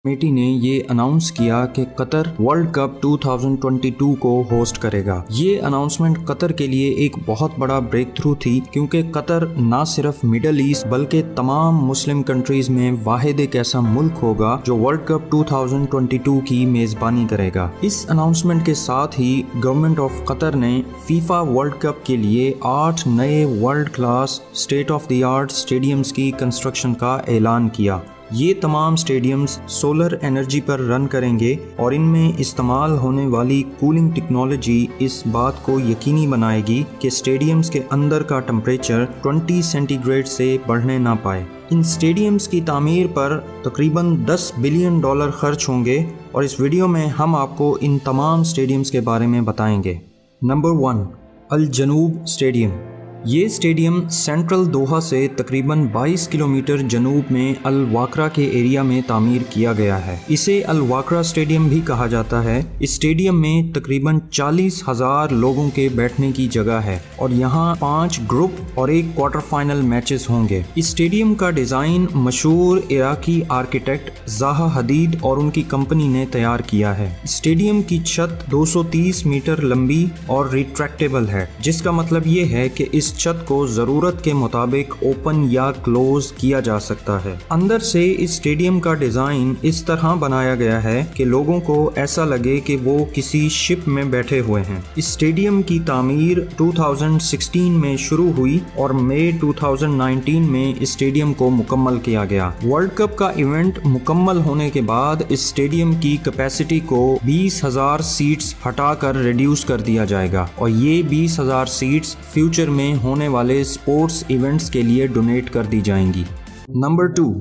Committee نے یہ announce کیا کہ قطر ورلڈ کپ 2022 کو ہوسٹ کرے گا۔ یہ اناؤنسمنٹ قطر کے لیے ایک بہت بڑا بریک تھرو تھی، کیونکہ قطر نہ صرف مڈل ایسٹ بلکہ تمام مسلم کنٹریز میں واحد ایک ایسا ملک ہوگا جو ورلڈ کپ 2022 کی میزبانی کرے گا۔ اس اناؤنسمنٹ کے ساتھ ہی گورنمنٹ آف قطر نے فیفا ورلڈ کپ کے لیے 8 نئے world class state of the art stadiums کی کنسٹرکشن کا اعلان کیا۔ یہ تمام اسٹیڈیمز سولر انرجی پر رن کریں گے اور ان میں استعمال ہونے والی کولنگ ٹیکنالوجی اس بات کو یقینی بنائے گی کہ اسٹیڈیمز کے اندر کا ٹمپریچر 20 سینٹی گریڈ سے بڑھنے نہ پائے۔ ان اسٹیڈیمز کی تعمیر پر تقریباً $10 بلین خرچ ہوں گے اور اس ویڈیو میں ہم آپ کو ان تمام اسٹیڈیمز کے بارے میں بتائیں گے۔ Number 1، Al Janoub stadium. یہ اسٹیڈیم سینٹرل دوحہ سے تقریباً 22 کلومیٹر جنوب میں الواقرہ کے ایریا میں تعمیر کیا گیا ہے۔ اسے الواقرہ اسٹیڈیم بھی کہا جاتا ہے۔ اس اسٹیڈیم میں تقریباً 40,000 لوگوں کے بیٹھنے کی جگہ ہے اور یہاں 5 گروپ اور 1 کوارٹر فائنل میچز ہوں گے۔ اس اسٹیڈیم کا ڈیزائن مشہور عراقی آرکیٹیکٹ زاہا حدید اور ان کی کمپنی نے تیار کیا ہے۔ اسٹیڈیم کی چھت 230 میٹر لمبی اور ریٹریکٹیبل ہے، جس کا مطلب یہ ہے کہ اس چھت کو ضرورت کے مطابق اوپن یا کلوز کیا جا سکتا ہے۔ اندر سے اس اسٹیڈیم کا ڈیزائن اس طرح بنایا گیا ہے کہ لوگوں کو ایسا لگے کہ وہ کسی شپ میں بیٹھے ہوئے ہیں۔ اس اسٹیڈیم کی تعمیر 2016 میں شروع ہوئی اور مئی 2019 میں اس اسٹیڈیم کو مکمل کیا گیا۔ ورلڈ کپ کا ایونٹ مکمل ہونے کے بعد اس اسٹیڈیم کی کیپیسٹی کو 20,000 سیٹس ہٹا کر ریڈیوس کر دیا جائے گا اور یہ 20,000 سیٹس فیوچر میں ہونے والے سپورٹس ایونٹس کے لیے ڈونیٹ کر دی جائیں گی۔ Number 2،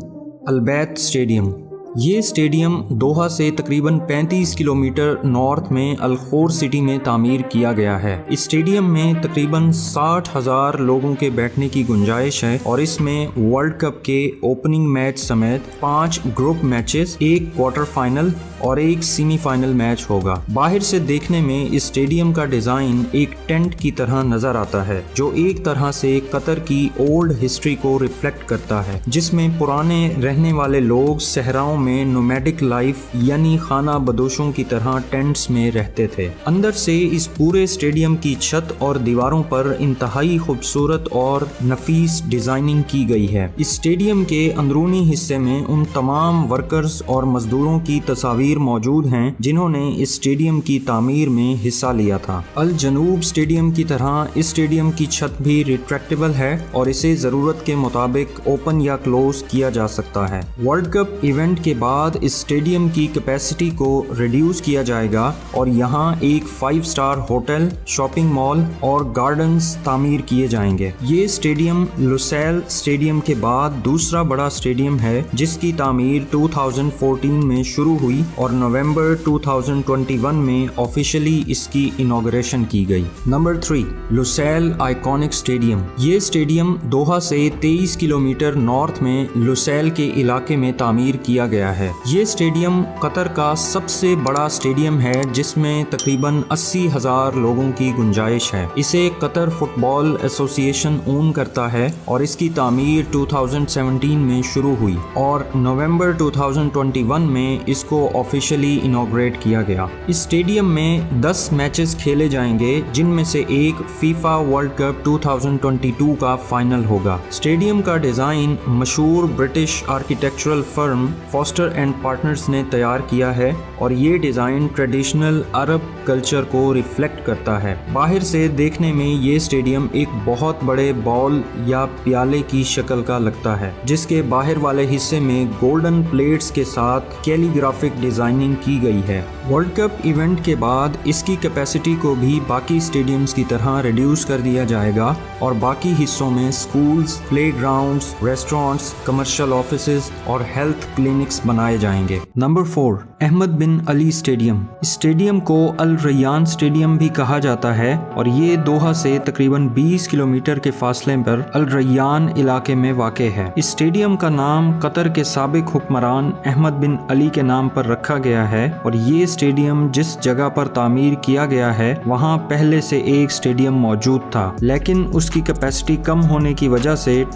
Al Bayt stadium. یہ اسٹیڈیم دوحہ سے تقریباً 35 کلومیٹر نارتھ میں الخور سٹی میں تعمیر کیا گیا ہے۔ اس اسٹیڈیم میں تقریباً 60,000 لوگوں کے بیٹھنے کی گنجائش ہے اور اس میں ورلڈ کپ کے اوپننگ میچ سمیت 5 گروپ میچز، 1 کوارٹر فائنل اور 1 سیمی فائنل میچ ہوگا۔ باہر سے دیکھنے میں اس اسٹیڈیم کا ڈیزائن ایک ٹینٹ کی طرح نظر آتا ہے، جو ایک طرح سے قطر کی اولڈ ہسٹری کو ریفلیکٹ کرتا ہے، جس میں پرانے رہنے والے لوگ صحراؤں میں نومیڈک لائف یعنی خانہ بدوشوں کی طرح ٹینٹس میں رہتے تھے۔ اندر سے اس پورے اسٹیڈیم کی چھت اور دیواروں پر انتہائی خوبصورت اور نفیس ڈیزائننگ کی گئی ہے۔ اس اسٹیڈیم کے اندرونی حصے میں ان تمام ورکرز اور مزدوروں کی تصاویر موجود ہیں جنہوں نے اس اسٹیڈیم کی تعمیر میں حصہ لیا تھا۔ الجنوب اسٹیڈیم کی طرح اس اسٹیڈیم کی چھت بھی ریٹریکٹیبل ہے اور اسے ضرورت کے مطابق اوپن یا کلوز کیا جا سکتا ہے۔ ورلڈ کپ ایونٹ کے بعد اس اسٹیڈیم کی کیپیسٹی کو ریڈیوس کیا جائے گا اور یہاں ایک 5 اسٹار ہوٹل، شاپنگ مال اور گارڈنز تعمیر کیے جائیں گے۔ یہ اسٹیڈیم لوسیل اسٹیڈیم کے بعد دوسرا بڑا اسٹیڈیم ہے جس کی تعمیر 2014 میں شروع ہوئی اور نومبر 2021 میں آفیشلی اس کی انوگریشن کی گئی۔ Number 3، Lusail iconic stadium. یہ اسٹیڈیم دوحہ سے 23 کلومیٹر نارتھ میں لوسیل کے علاقے میں تعمیر کیا گیا ہے۔ یہ اسٹیڈیم قطر کا سب سے بڑا اسٹیڈیم ہے جس میں تقریباً 80,000 لوگوں کی گنجائش ہے۔ اسے قطر فٹ بال ایسوسی ایشن اون کرتا ہے اور اس کی تعمیر 2017 میں شروع ہوئی اور نومبر 2021 میں اس کو آفیشلی انوگریٹ کیا گیا۔ اس اسٹیڈیم میں 10 میچز کھیلے جائیں گے جن میں سے ایک فیفا ورلڈ کپ 2022 کا فائنل ہوگا۔ اسٹیڈیم کا ڈیزائن مشہور British architectural firm faster and partners نے تیار کیا ہے اور یہ ڈیزائن ٹریڈیشنل عرب کلچر کو ریفلیکٹ کرتا ہے۔ باہر سے دیکھنے میں یہ اسٹیڈیم ایک بہت بڑے باؤل یا پیالے کی شکل کا لگتا ہے جس کے باہر والے حصے میں گولڈن پلیٹس کے ساتھ کیلی گرافک ڈیزائننگ کی گئی ہے۔ ورلڈ کپ ایونٹ کے بعد اس کی کیپیسٹی کو بھی باقی اسٹیڈیمز کی طرح ریڈیوس کر دیا جائے گا اور باقی حصوں میں سکولز، پلے گراؤنڈز، ریسٹورانٹس، کمرشل آفیسز اور ہیلتھ کلینکس بنائے جائیں گے۔ نمبر 4، احمد بن علی اسٹیڈیم۔ اسٹیڈیم کو الریان اسٹیڈیم بھی کہا جاتا ہے اور یہ دوحہ سے تقریباً 20 کلومیٹر کے فاصلے پر الریان علاقے میں واقع ہے۔ اس اسٹیڈیم کا نام قطر کے سابق حکمران احمد بن علی کے نام پر رکھا گیا ہے اور یہ اسٹیڈیم جس جگہ پر تعمیر کیا گیا ہے وہاں پہلے سے ایک اسٹیڈیم موجود تھا، لیکن اس کی کیپیسٹی کم ہونے کی وجہ سے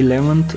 11th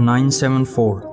974।